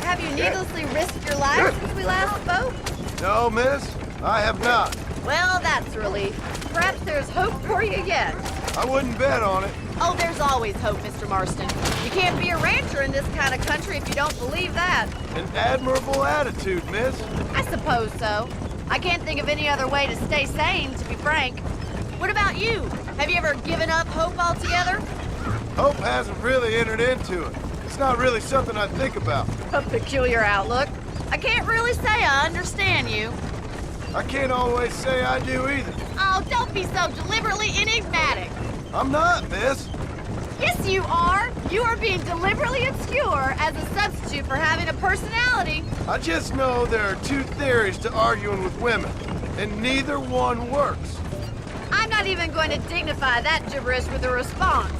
have you needlessly risked your life since we last spoke? No, miss, I have not. Well, that's a relief. Perhaps there's hope for you yet. I wouldn't bet on it. Oh, there's always hope, Mr. Marston. You can't be a rancher in this kind of country if you don't believe that. An admirable attitude, miss. I suppose so. I can't think of any other way to stay sane, to be frank. What about you? Have you ever given up hope altogether? Hope hasn't really entered into it. It's not really something I think about. A peculiar outlook. I can't really say I understand you. I can't always say I do either. Oh, don't be so deliberately enigmatic. I'm not, miss. Yes, you are. You are being deliberately obscure as a substitute for having a personality. I just know there are two theories to arguing with women, and neither one works. I'm not even going to dignify that gibberish with a response.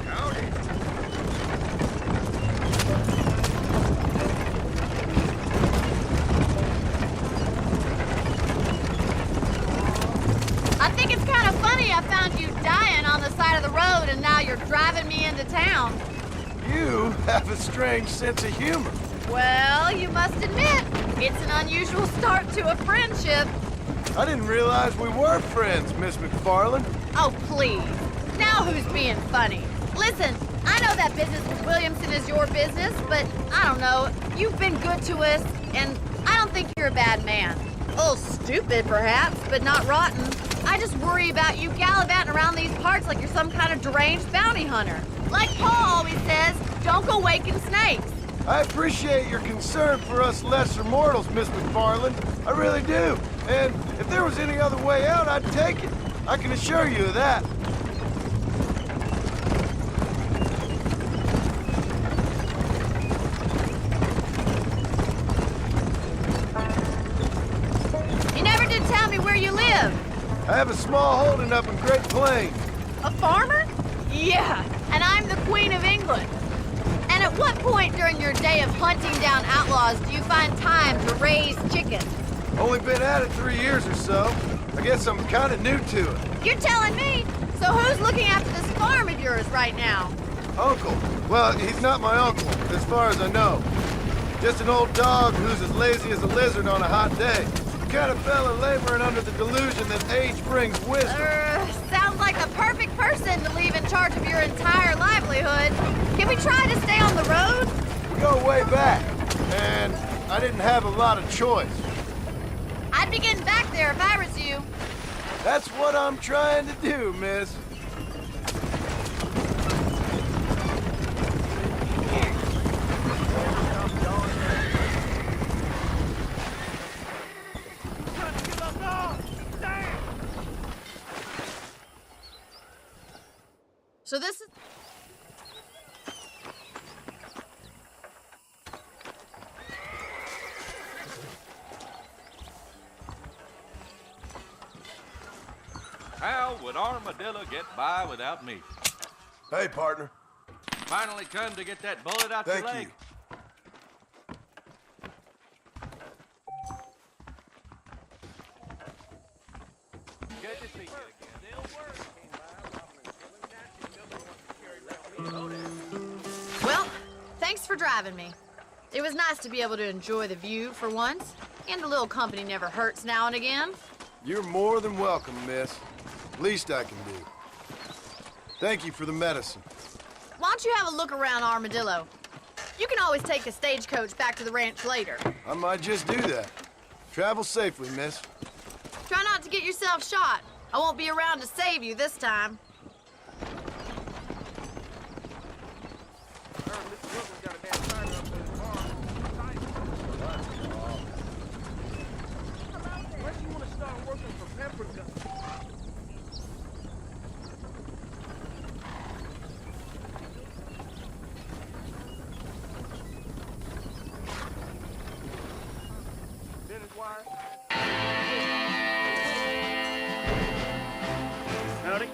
Howdy. I think it's kind of funny I found you dying on the side of the road and now you're driving me into town. You have a strange sense of humor. Well, you must admit, it's an unusual start to a friendship. I didn't realize we were friends, Miss McFarland. Oh, please. Now who's being funny? Listen, I know that business with Williamson is your business, but I don't know. You've been good to us, and I don't think you're a bad man. A little stupid, perhaps, but not rotten. I just worry about you gallivanting around these parts like you're some kind of deranged bounty hunter. Like Paul always says, don't go waking snakes. I appreciate your concern for us lesser mortals, Miss McFarland. I really do. And if there was any other way out, I'd take it. I can assure you of that. You never did tell me where you live. I have a small holding up in Great Plains. A farmer? Yeah, and I'm the Queen of England. And at what point during your day of hunting down outlaws do you find time to raise chickens? Only been at it 3 years or so. I guess I'm kind of new to it. You're telling me? So who's looking after this farm of yours right now? Uncle. Well, he's not my uncle, as far as I know. Just an old dog who's as lazy as a lizard on a hot day. The kind of fella laboring under the delusion that age brings wisdom. Sounds like the perfect person to leave in charge of your entire livelihood. Can we try to stay on the road? We go way back, and I didn't have a lot of choice. I'd be getting back there if I was you. That's what I'm trying to do, miss. So this is... How would Armadillo get by without me? Hey, partner. Finally come to get that bullet out your Thank leg. you. Good to see you again. Well, thanks for driving me. It was nice to be able to enjoy the view for once, and a little company never hurts now and again. You're more than welcome, miss. Least I can do. Thank you for the medicine. Why don't you have a look around Armadillo? You can always take a stagecoach back to the ranch later. I might just do that. Travel safely, miss. Try not to get yourself shot. I won't be around to save you this time. Howdy.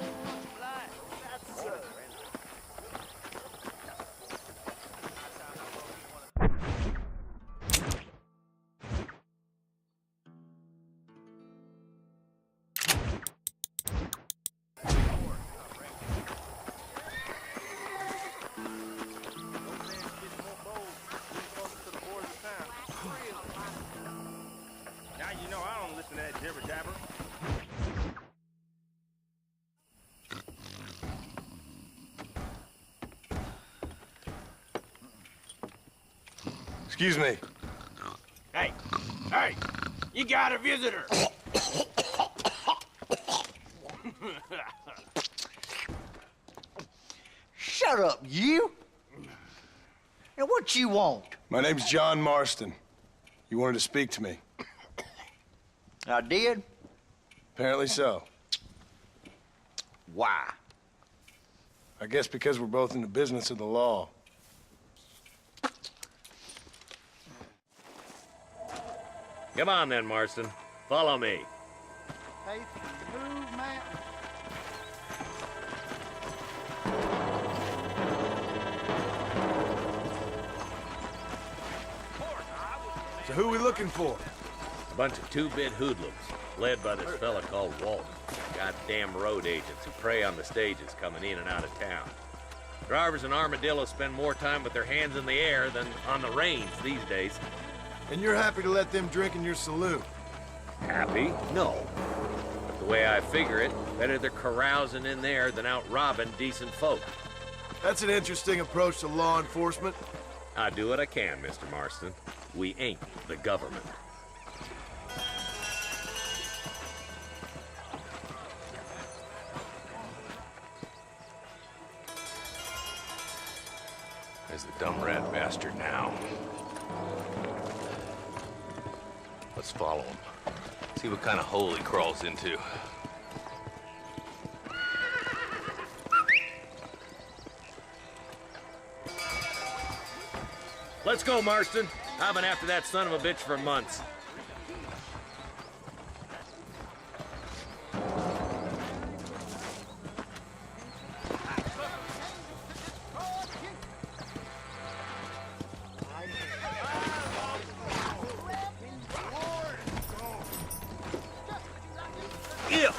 Excuse me. Hey, hey, you got a visitor. Shut up, you! Now what you want? My name's John Marston. You wanted to speak to me. I did? Apparently so. Why? I guess because we're both in the business of the law. Come on then, Marston. Follow me. Hey, move, man. So who are we looking for? A bunch of two-bit hoodlums, led by this fella called Walton. Goddamn road agents who prey on the stages coming in and out of town. Drivers in Armadillo spend more time with their hands in the air than on the reins these days. And you're happy to let them drink in your saloon? Happy? No. But the way I figure it, better they're carousing in there than out robbing decent folk. That's an interesting approach to law enforcement. I do what I can, Mr. Marston. We ain't the government. There's the dumb rat bastard now. Let's follow him. See what kind of hole he crawls into. Let's go, Marston. I've been after that son of a bitch for months. Yeah.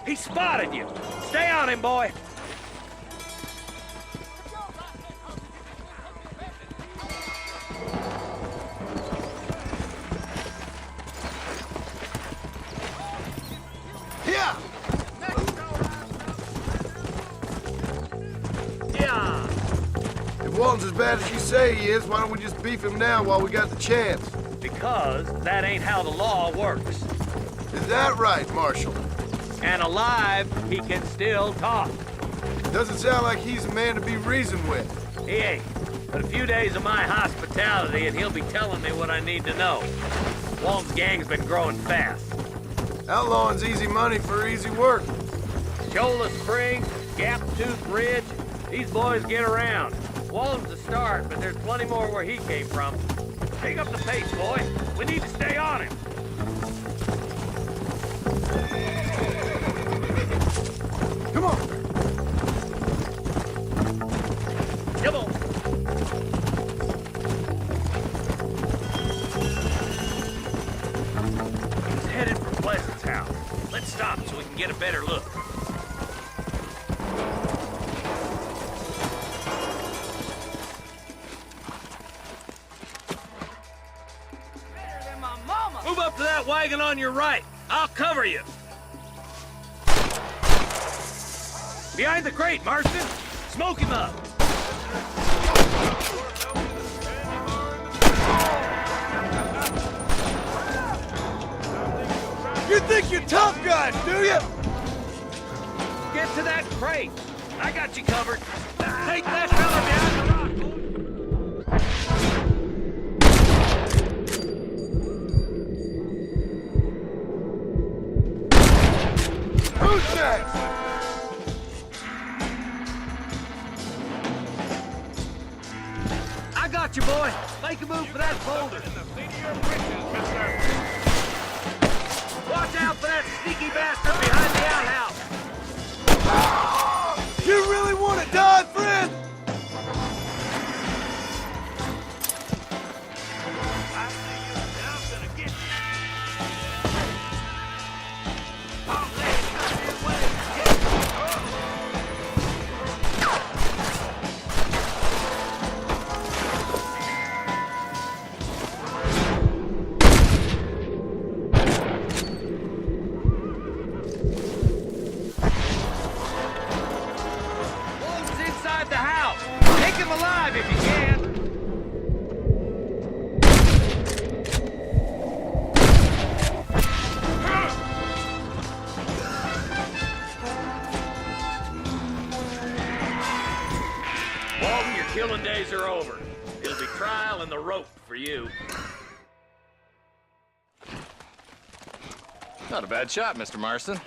He spotted you. Stay on him, boy. Yeah! Yeah. If Walton's as bad as you say he is, why don't we just beef him now while we got the chance? Because that ain't how the law works. Is that right, Marshal? And alive, he can still talk. Doesn't sound like he's a man to be reasoned with. He ain't. But a few days of my hospitality and he'll be telling me what I need to know. Walton's gang's been growing fast. Outlawing's easy money for easy work. Shola Springs, Gap Tooth Ridge, these boys get around. Walton's the start, but there's plenty more where he came from. Pick up the pace, boy. We need to stay on him. Come on! Come on. He's headed for Pleasant's house. Let's stop so we can get a better look. Move up to that wagon on your right. I'll cover you. Behind the crate, Marston. Smoke him up. You think you're tough guys, do you? Get to that crate. I got you covered. Take that fella behind the rock. Who's next? I got you, boy. Make a move for that boulder. Watch out for that sneaky bastard behind the outhouse. You really want to die, friend? him alive if you can! Walton, your killing days are over. It'll be trial and the rope for you. Not a bad shot, Mr. Marston. Why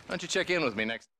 don't you check in with me next?